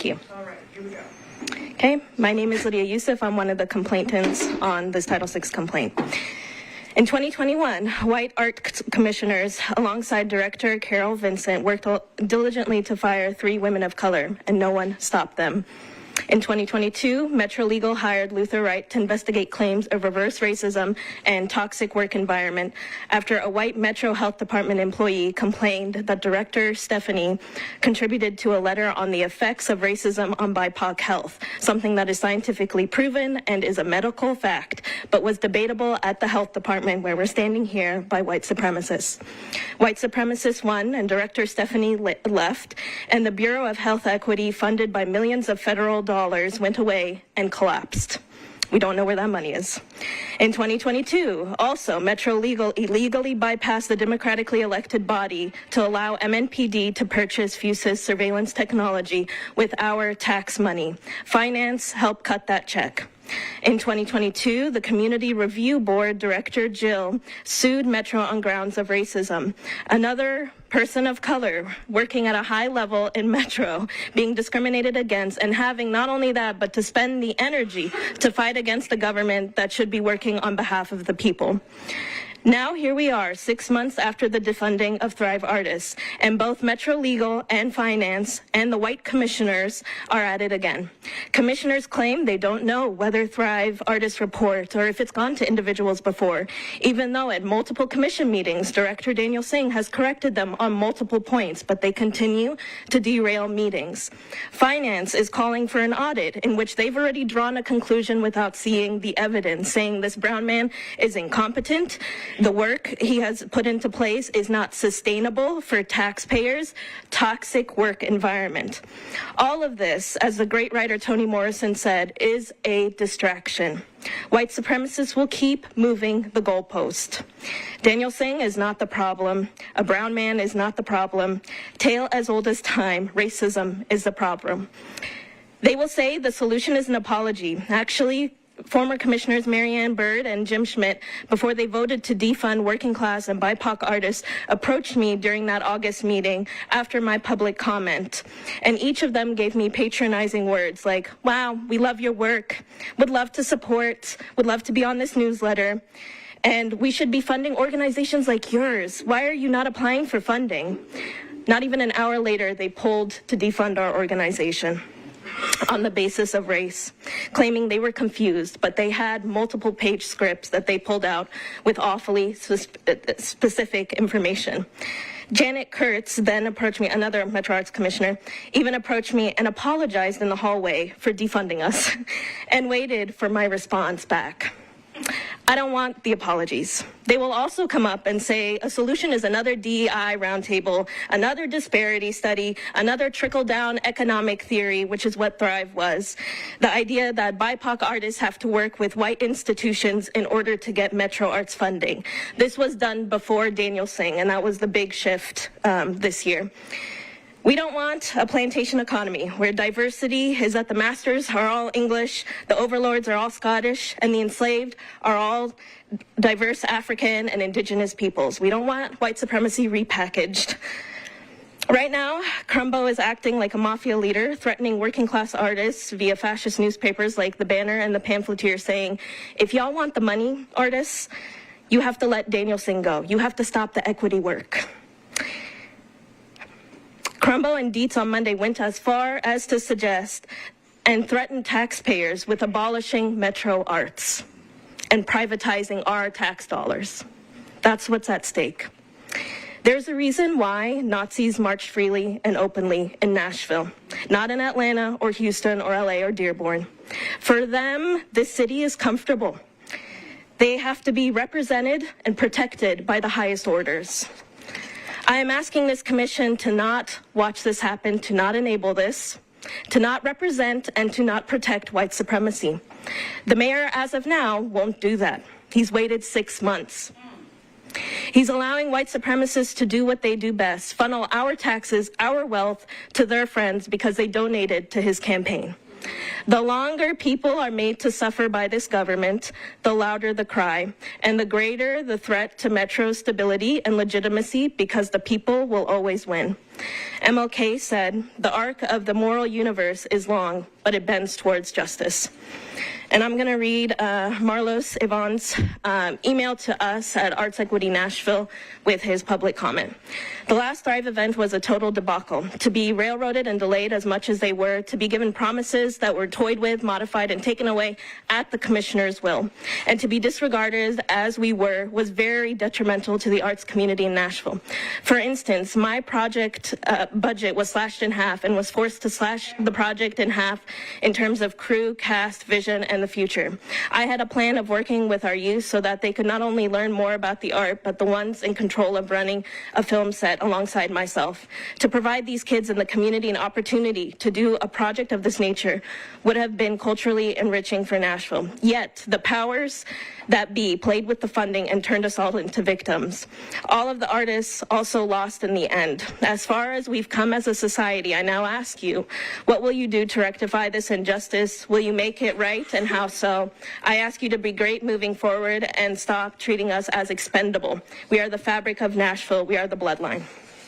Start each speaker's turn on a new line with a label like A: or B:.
A: Thank you.
B: All right, here we go.
A: Okay, my name is Lydia Yousief. I'm one of the complainants on this Title VI complaint. In 2021, white art commissioners, alongside director Carol Vincent, worked diligently to fire 3 women of color, and no one stopped them. In 2022, Metro Legal hired Luther Wright to investigate claims of reverse racism and toxic work environment after a white Metro Health Department employee complained that Director Stephanie contributed to a letter on the effects of racism on BIPOC health, something that is scientifically proven and is a medical fact, but was debatable at the health department where we're standing here by white supremacists. White supremacists won, and Director Stephanie left, and the Bureau of Health Equity, funded by millions of federal dollars, went away and collapsed. We don't know where that money is. In 2022, also, Metro Legal illegally bypassed the democratically elected body to allow MNPD to purchase Fusus surveillance technology with our tax money. Finance helped cut that check. In 2022, the Community Review Board Director Jill sued Metro on grounds of racism. Another person of color working at a high level in Metro being discriminated against, and having not only that, but to spend the energy to fight against the government that should be working on behalf of the people. Now here we are, 6 months after the defunding of Thrive Artists, and both Metro Legal and Finance and the white commissioners are at it again. Commissioners claim they don't know whether Thrive Artists report or if it's gone to individuals before, even though at multiple commission meetings, Director Daniel Singh has corrected them on multiple points, but they continue to derail meetings. Finance is calling for an audit in which they've already drawn a conclusion without seeing the evidence, saying this brown man is incompetent. The work he has put into place is not sustainable for taxpayers, toxic work environment. All of this, as the great writer Toni Morrison said, is a distraction. White supremacists will keep moving the goalpost. Daniel Singh is not the problem. A brown man is not the problem. Tale as old as time, racism is the problem. They will say the solution is an apology. Actually, former commissioners Marianne Bird and Jim Schmidt, before they voted to defund working class and BIPOC artists, approached me during that August meeting after my public comment. And each of them gave me patronizing words like, wow, we love your work, would love to support, would love to be on this newsletter, and we should be funding organizations like yours. Why are you not applying for funding? Not even an hour later, they pulled to defund our organization on the basis of race, claiming they were confused, but they had multiple page scripts that they pulled out with awfully specific information. Janet Kurtz then approached me, another Metro Arts commissioner, even approached me and apologized in the hallway for defunding us and waited for my response back. I don't want the apologies. They will also come up and say a solution is another DEI roundtable, another disparity study, another trickle-down economic theory, which is what Thrive was. The idea that BIPOC artists have to work with white institutions in order to get Metro Arts funding. This was done before Daniel Singh, and that was the big shift this year. We don't want a plantation economy where diversity is that the masters are all English, the overlords are all Scottish, and the enslaved are all diverse African and indigenous peoples. We don't want white supremacy repackaged. Right now, Crumbo is acting like a mafia leader, threatening working class artists via fascist newspapers like The Banner and The Pamphleteer, saying, if y'all want the money, artists, you have to let Daniel Singh go. You have to stop the equity work. Crumbo and Dietz on Monday went as far as to suggest and threaten taxpayers with abolishing Metro Arts and privatizing our tax dollars. That's what's at stake. There's a reason why Nazis marched freely and openly in Nashville, not in Atlanta or Houston or LA or Dearborn. For them, this city is comfortable. They have to be represented and protected by the highest orders. I am asking this commission to not watch this happen, to not enable this, to not represent and to not protect white supremacy. The mayor, as of now, won't do that. He's waited 6 months. He's allowing white supremacists to do what they do best, funnel our taxes, our wealth to their friends because they donated to his campaign. The longer people are made to suffer by this government, the louder the cry, and the greater the threat to Metro's stability and legitimacy, because the people will always win. MLK said, "The arc of the moral universe is long, but it bends towards justice." And I'm going to read Marlos Ivan's email to us at Arts Equity Nashville with his public comment. "The last Thrive event was a total debacle. To be railroaded and delayed as much as they were, to be given promises that were toyed with, modified, and taken away at the commissioner's will, and to be disregarded as we were was very detrimental to the arts community in Nashville. For instance, my project budget was slashed in half and was forced to slash the project in half in terms of crew, cast, vision, and the future. I had a plan of working with our youth so that they could not only learn more about the art, but the ones in control of running a film set alongside myself. To provide these kids in the community an opportunity to do a project of this nature would have been culturally enriching for Nashville. Yet, the powers that be played with the funding and turned us all into victims. All of the artists also lost in the end. As far as we've come as a society, I now ask you, what will you do to rectify this injustice? Will you make it right, and how so? I ask you to be great moving forward and stop treating us as expendable. We are the fabric of Nashville. We are the bloodline."